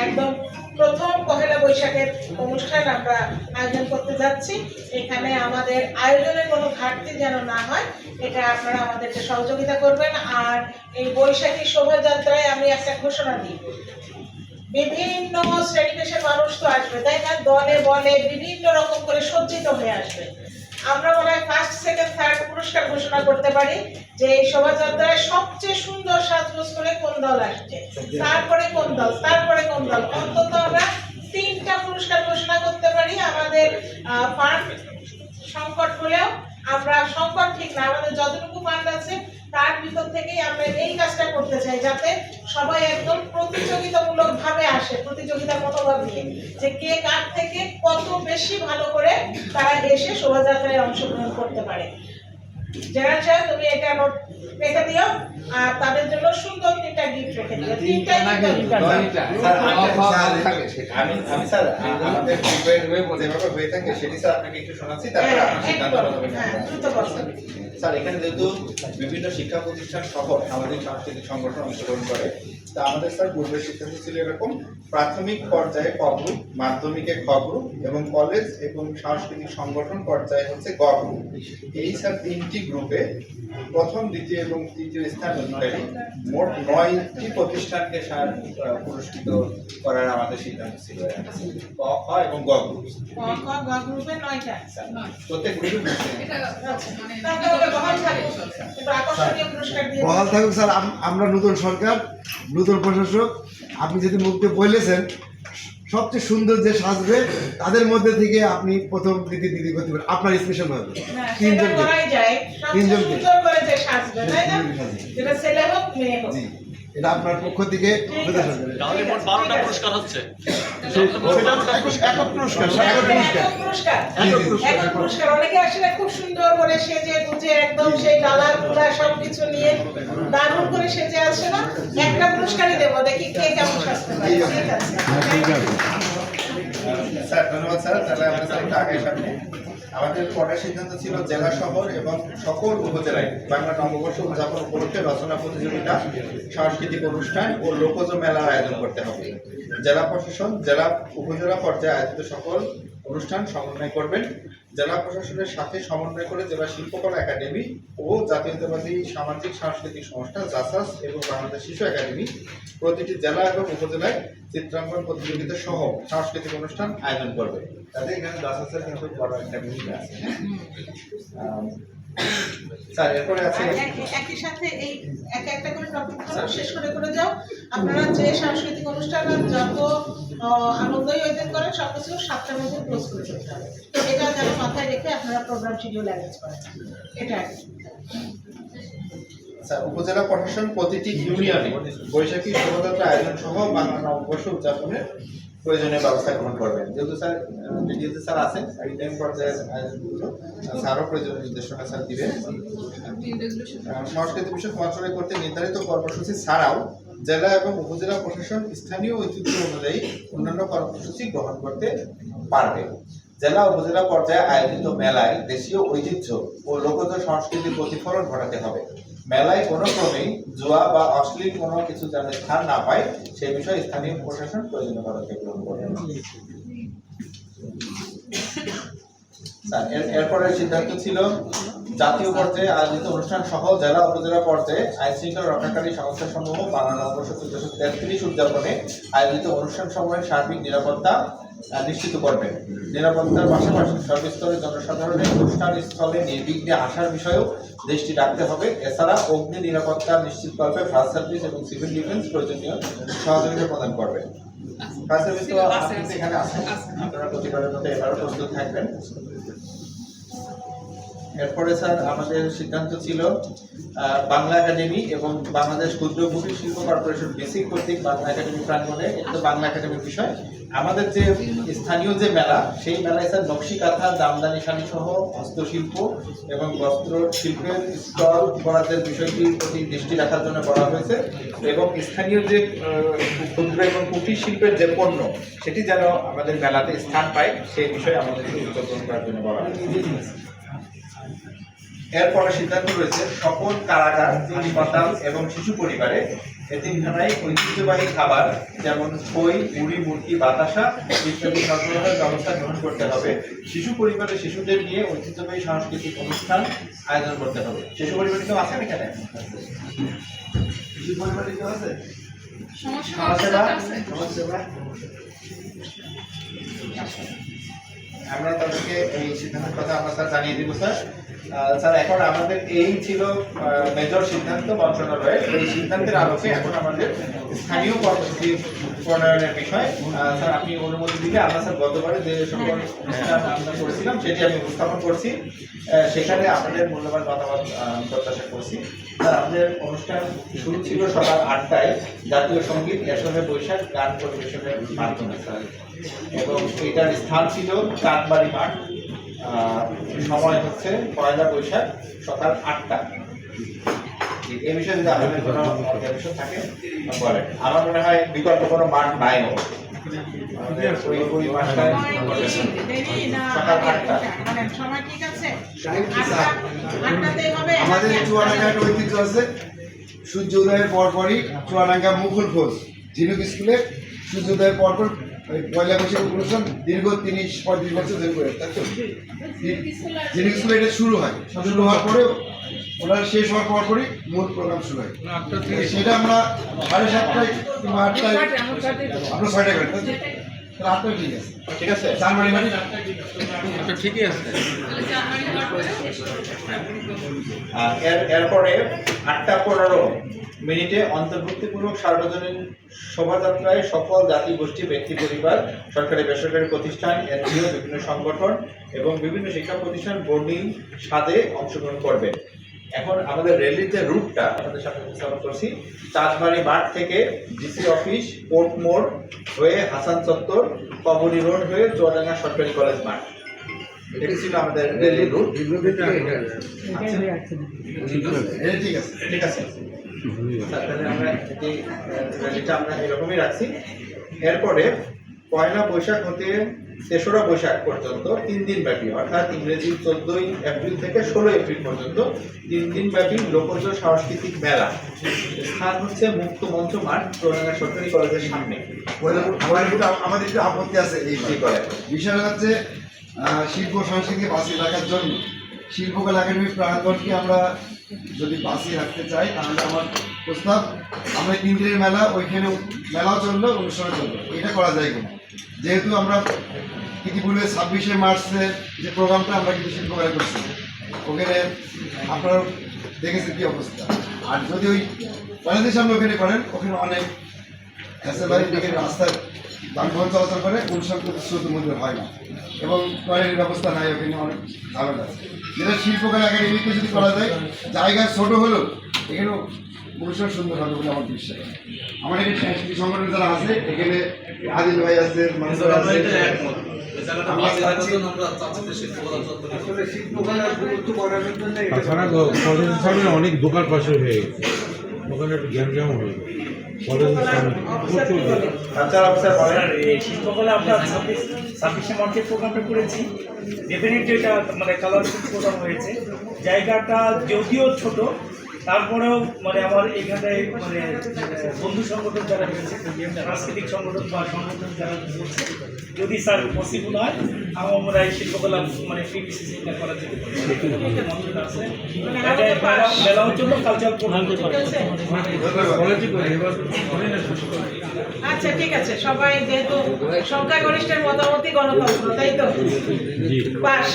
একদম প্রথম পহেলা বৈশাখের অনুষ্ঠান আমরা আয়োজন করতে যাচ্ছি। এখানে আমাদের আয়োজনের কোনো ঘাটতি যেন না হয়, এটা আপনারা আমাদেরকে সহযোগিতা করবেন। আর এই বৈশাখী শোভাযাত্রায় আমি একটা ঘোষণা দিই, বিভিন্ন শ্রেণী পেশার মানুষ তো আসবে, তাই না? দলে বলে বিভিন্ন রকম করে সজ্জিত হয়ে আসবে। আমরা মনে হয় ফার্স্ট, সেকেন্ড, থার্ড পুরস্কার ঘোষণা করতে পারি যে এই শোভাযাত্রায় সবচেয়ে সুন্দর সাজগোজ করে কোন দল আসছে, তারপরে কোন দল, তারপরে কোন দল। অন্তত আমরা 3টা পুরস্কার ঘোষণা করতে পারি। আমাদের ফান্ড সংকট হলেও আমরা, সংকট ঠিক না, আমাদের যতটুকু ফান্ড আছে তার ভিতর থেকেই আমরা এই কাজটা করতে চাই, যাতে সবাই একদম প্রতিযোগিতামূলক ভাবে আসে, প্রতিযোগিতার মনোভাব নিয়ে, যে কে কার থেকে কত বেশি ভালো করে তারা এসে শোভাযাত্রায় অংশগ্রহণ করতে পারে। জেনারেল সাহেব, তুমি এটা নোট রেখে দিও, আর তাদের জন্য সুন্দর 3টা গিফট রেখে দিও। 3টা আমি স্যার আমাদের প্রিপেয়ার যেভাবে হয়ে থাকে সেটি স্যার আপনাকে একটু শোনাচ্ছি, তারপরে আপনার সিদ্ধান্ত নেবেন। স্যার এখানে যেহেতু বিভিন্ন শিক্ষা প্রতিষ্ঠান সহ সামাজিক সাংস্কৃতিক সংগঠন অংশগ্রহণ করে, তা আমাদের স্যার পূর্বের সিদ্ধান্ত ছিল এরকম: প্রাথমিক পর্যায়ে ক গ্রুপ, মাধ্যমিকে খ গ্রুপ এবং কলেজ এবং সাংস্কৃতিক সংগঠন পর্যায়ে হচ্ছে গ গ্রুপ। এই স্যার 3টি গ্রুপে প্রথম, দ্বিতীয় এবং তৃতীয় স্থান অধিকারী মোট 9টি প্রতিষ্ঠানকে স্যার পুরস্কৃত করার আমাদের সিদ্ধান্ত ছিল। ক, খ এবং গ গ্রুপ, গ্রুপে 9টা প্রত্যেক গ্রুপে বহাল থাকুক স্যার। আমরা নতুন সরকার, নতুন প্রশাসক, আপনি যদি মুখে বলেছেন সবচেয়ে সুন্দর যে সাজবে তাদের মধ্যে থেকে আপনি প্রথম দ্বিতীয় করতে পারেন আপনার স্পেশাল ভাবে। এটা আপনার পক্ষ থেকে অনেকে আসলে খুব সুন্দর করে সেজে গুজে একদম সেই ডালার গুলা সবকিছু নিয়ে দারুণ করে সেজে আসে না, একটা পুরস্কারই দেবো, দেখি কে কেমন সাজতে পারে। ঠিক আছে স্যার, ধন্যবাদ স্যার। তাহলে আমরা স্যার একটু আগে সামনে আমাদের পরের সিদ্ধান্ত ছিল জেলা শহর এবং সকল উপজেলায় বাংলা নববর্ষ উদযাপন উপলক্ষে রচনা প্রতিযোগিতা, সাংস্কৃতিক অনুষ্ঠান ও লোকজ মেলার আয়োজন করতে হবে। জেলা প্রশাসন জেলা উপজেলা পর্যায়ে আয়োজিত সকল অনুষ্ঠান সমন্বয় করবেন। জেলা প্রশাসনের সাথে সমন্বয় করে জেলা শিল্পকলা একাডেমি ও জাতীয়তাবাদী সামাজিক সাংস্কৃতিক সংস্থা জাসাস এবং বাংলাদেশ শিশু একাডেমি প্রতিটি জেলা এবং উপজেলায় চিত্রাঙ্কন প্রতিযোগিতা সহ সাংস্কৃতিক অনুষ্ঠান আয়োজন করবে। তাদের এখানে জাসাসের কিন্তু বড় একটা ভূমিকা আছে। স্যার এরপরে আছে একই সাথে এই একটা করে টপিক শেষ করে যাও। আপনারা যে সাংস্কৃতিক অনুষ্ঠান যত আনন্দই আয়োজন করেন সবকিছু 7টার মধ্যে ক্লোজ করে ফেলতে হবে। এটা যেন মাথায় রেখে আপনারা প্রোগ্রাম শিডিউল অ্যারেঞ্জ করেন। এটা উপজেলা প্রশাসন প্রতিটি ইউনিয়নে বৈশাখী শোভাযাত্রা আয়োজন সহ বাংলা নববর্ষ উদযাপনের প্রয়োজনীয় ব্যবস্থা গ্রহণ করবেন। যেহেতু স্যার ডিডিওতে স্যার আছেন, এই টাইম পর্যায়ের আয়োজনগুলো স্যারও প্রয়োজনীয় নির্দেশনা স্যার দিবেন। সংস্কৃতি বিষয়ক মন্ত্রণালয় কর্তৃক নির্ধারিত কর্মসূচি ছাড়াও জেলা এবং উপজেলা প্রশাসন স্থানীয় ঐতিহ্য অনুযায়ী অন্যান্য কর্মসূচি গ্রহণ করতে পারবে। জেলা উপজেলা পর্যায়ে আয়োজিত মেলায় দেশীয় ঐতিহ্য ও লোকজ সংস্কৃতির প্রতিফলন ঘটাতে হবে। মেলায় কোনো ক্রমেই জুয়া বা অশ্লীল কোনো কিছু যেন স্থান না পায় সেই বিষয়ে স্থানীয় প্রশাসন প্রয়োজনীয় পদক্ষেপ গ্রহণ করবে। এরপরের সিদ্ধান্ত ছিল জাতীয় পর্যায়ে আয়োজিত অনুষ্ঠান সহ জেলা উপজেলা পর্যায়ে আইন শৃঙ্খলা রক্ষাকারী সংস্থা সমূহ বাংলা নববর্ষ 1433 উদযাপনে আয়োজিত অনুষ্ঠান সমূহের সার্বিক নিরাপত্তা নিশ্চিত করবে। নিরাপত্তার পাশাপাশি সর্বস্তরের জনসাধারণের অনুষ্ঠান স্থলে নির্বিঘ্নে আসার বিষয়েও দৃষ্টি রাখতে হবে। এছাড়া অগ্নি নিরাপত্তা নিশ্চিত করবে ফায়ার সার্ভিস এবং সিভিল ডিফেন্স প্রয়োজনীয় সহযোগিতা প্রদান করবে। ফায়ার সার্ভিস তো আপনি এখানে আছেন, আপনারা প্রতিবারের মতো এবারও প্রস্তুত থাকবেন। এরপরে স্যার আমাদের সিদ্ধান্ত ছিল বাংলা একাডেমি এবং বাংলাদেশ ক্ষুদ্র কুটির শিল্প কর্পোরেশন বেসিক কর্তৃক বাংলা একাডেমি প্রাঙ্গণে, এটা বাংলা একাডেমির বিষয়, আমাদের যে স্থানীয় যে মেলা সেই মেলায় স্যার নকশি কাঁথা, জামদানি শাড়ি সহ হস্তশিল্প এবং বস্ত্র শিল্পের স্টল বরাদ্দের বিষয়টির প্রতি দৃষ্টি রাখার জন্য করা হয়েছে এবং স্থানীয় যে ক্ষুদ্র এবং কুটির শিল্পের যে পণ্য সেটি যেন আমাদের মেলাতে স্থান পায় সেই বিষয়ে আমাদেরকে উদ্যোগ করার জন্য বলা হয়েছে। এরপরে সিদ্ধান্ত রয়েছে সকল কারাগার, হাসপাতাল এবং শিশু পরিবারে এতিমখানায় ঐতিহ্যবাহী খাবার যেমন খই, মুড়ি, মুরগি, বাতাসা ইত্যাদি সরবরাহের ব্যবস্থা গ্রহণ করতে হবে। শিশু পরিবারের শিশুদের নিয়ে ঐতিহ্যবাহী সাংস্কৃতিক অনুষ্ঠান আয়োজন করতে হবে। শিশু পরিবারে কেউ আছেন এখানে? শিশু পরিবারে কেউ আছে? সমাজসেবা আমরা তাদেরকে এই সিদ্ধান্তের কথা আমরা স্যার জানিয়ে দিব স্যার। স্যার এখন আমাদের এই ছিল মেজর সিদ্ধান্ত মন্ত্রণালয়ের। এই সিদ্ধান্তের আলোকে এখন আমাদের স্থানীয় কর্মসূচি প্রণয়নের বিষয়। স্যার আপনি অনুমতি দিলে আমরা স্যার গতবারে যে সকল অনুষ্ঠান আমরা করেছিলাম সেটি আমি উপস্থাপন করছি, সেখানে আপনাদের মূল্যবান মতামত প্রত্যাশা করছি। স্যার আমাদের অনুষ্ঠান শুরু ছিল সকাল 8টায় জাতীয় সঙ্গীত, এসবে বৈশাখ গান পরিবেশনের মাধ্যমে স্যার, এবং এটার স্থান ছিল চাঁদবাড়ি মাঠ। সময় হচ্ছে 1 বৈশাখ সকাল 8টা। এই বিষয়ে যদি আপনাদের কোনো অবজেকশন থাকে বলেন। আমার মনে হয় বিকল্প কোনো মাঠ নাই। ওই মাঠটায় সকাল 8টা। সময় ঠিক আছে? 8টাতেই হবে। আমাদের চুয়াডাঙ্গা একটা ঐতিহ্য আছে, সূর্য উদয়ের পরপরই চুয়াডাঙ্গা মুকুল ঘোষ ঝিনুক স্কুলে সূর্য উদয়ের পরপর পয়লা বৈশাখ অনুষ্ঠান দীর্ঘ 30-35 বছর ধরে করে, তাই তো? ঝিনুক স্কুলে এটা শুরু হয়, শুরু হওয়ার পরে ওনার শেষ হওয়ার পরপরই মূল প্রোগ্রাম শুরু হয়। সেটা আমরা 7:30টায় কিংবা 8টায়, আমরা 6টায় করি, তাই তো? তাহলে 8টায় ঠিক আছে, ঠিক আছে। চারবাড়ি বাড়ি ঠিকই আছে। এরপরে 8:15 অন্তর্ভুক্তিমূলক সার্বজনীন শোভাযাত্রায় সকল জাতি গোষ্ঠী, ব্যক্তি, পরিবার, সরকারি বেসরকারি প্রতিষ্ঠান, এনজিও, বিভিন্ন সংগঠন এবং বিভিন্ন শিক্ষা প্রতিষ্ঠান বোর্ডিং সাথে অংশগ্রহণ করবে। এখন আমাদের র্যালির যে রুটটা আমাদের সাথে উপস্থাপন করছি, চাঁদবাড়ি মাঠ থেকে ডিসি অফিস, কোর্ট মোড় হয়ে হাসান চত্বর, কবরী রোড হয়ে চুয়াডাঙ্গা সরকারি কলেজ মাঠ। এটা ছিল আমাদের র্যালির রুট। ঠিক আছে, ঠিক আছে, তাহলে আমরা এই র্যালিটা আমরা এরকমই রাখছি। এরপরে 1 বৈশাখ হতে 3রা বৈশাখ পর্যন্ত 3 দিন ব্যাপী, অর্থাৎ ইংরেজি 14 এপ্রিল থেকে 16 এপ্রিল পর্যন্ত 3 দিন ব্যাপী লোকজ সাংস্কৃতিক মেলা। স্থান হচ্ছে মুক্ত মঞ্চ মাঠ, চুয়াডাঙ্গা সরকারি কলেজের সামনে। আমাদের একটু আপত্তি আছে এই বিষয় হচ্ছে শিল্প সংস্কৃতি বাঁচিয়ে রাখার জন্য শিল্পকলা একাডেমির প্রাঙ্গণকে আমরা যদি বাঁচিয়ে রাখতে চাই, তাহলে আমার প্রস্তাব আমরা 3 দিনের মেলা, ওইখানে মেলাও চললো, অনুষ্ঠানও চললো, এটা করা যায় কিনা। যেহেতু আমরা ইতিপূর্বে 26শে মার্চের যে প্রোগ্রামটা আমরা কিন্তু শিল্পকলা করছি, ওখানে আপনারা দেখেছেন কী অবস্থা। আর যদি ওই কলেজের সামনে ওখানে করেন, ওখানে অনেক রাস্তায় যানবাহন চলাচল করে, অনুষ্ঠান করতে স্রোতের মধ্যে হয় না, এবং টয়লেটের ব্যবস্থা নাই, ওখানে অনেক ঝামেলা আছে। যেটা শিল্পকলা একাডেমিতে যদি করা যায়, জায়গা ছোট হলেও এখানেও অনুষ্ঠান সুন্দর হবে বলে আমার বিশ্বাস। আমার এখানে সাংস্কৃতিক সংগঠন যারা আছে, এখানে আদিল ভাই আছে, মানসুর আছে, তাছাড়া কলেজের সামনে অনেক দোকান পাশে হয়ে গেছে, ওখানে একটু গ্যাঞ্জাম হয়ে গেছে কলেজের সামনে প্রচুর। শিল্পকলা আমরা 26শে মার্চের প্রোগ্রামটা করেছি। ডেফিনেটলি এটা মানে কালারফুল প্রোগ্রাম হয়েছে। জায়গাটা যদিও ছোট, তারপরেও মানে আমার এখানে মানে বন্ধু সংগঠন যারা রয়েছে, সাংস্কৃতিক সংগঠন বা সংগঠন যারা করছে, যদি স্যার পসিবল হয় আমরা এই শিল্পকলা মানে ফ্রি করা যেতে পারে। মেলার জন্য কালচার প্রোগ্রাম আচ্ছা, ঠিক আছে। সবাই যেহেতু সংখ্যাগরিষ্ঠের মতামতই গণতন্ত্র, তাই তো? পাস।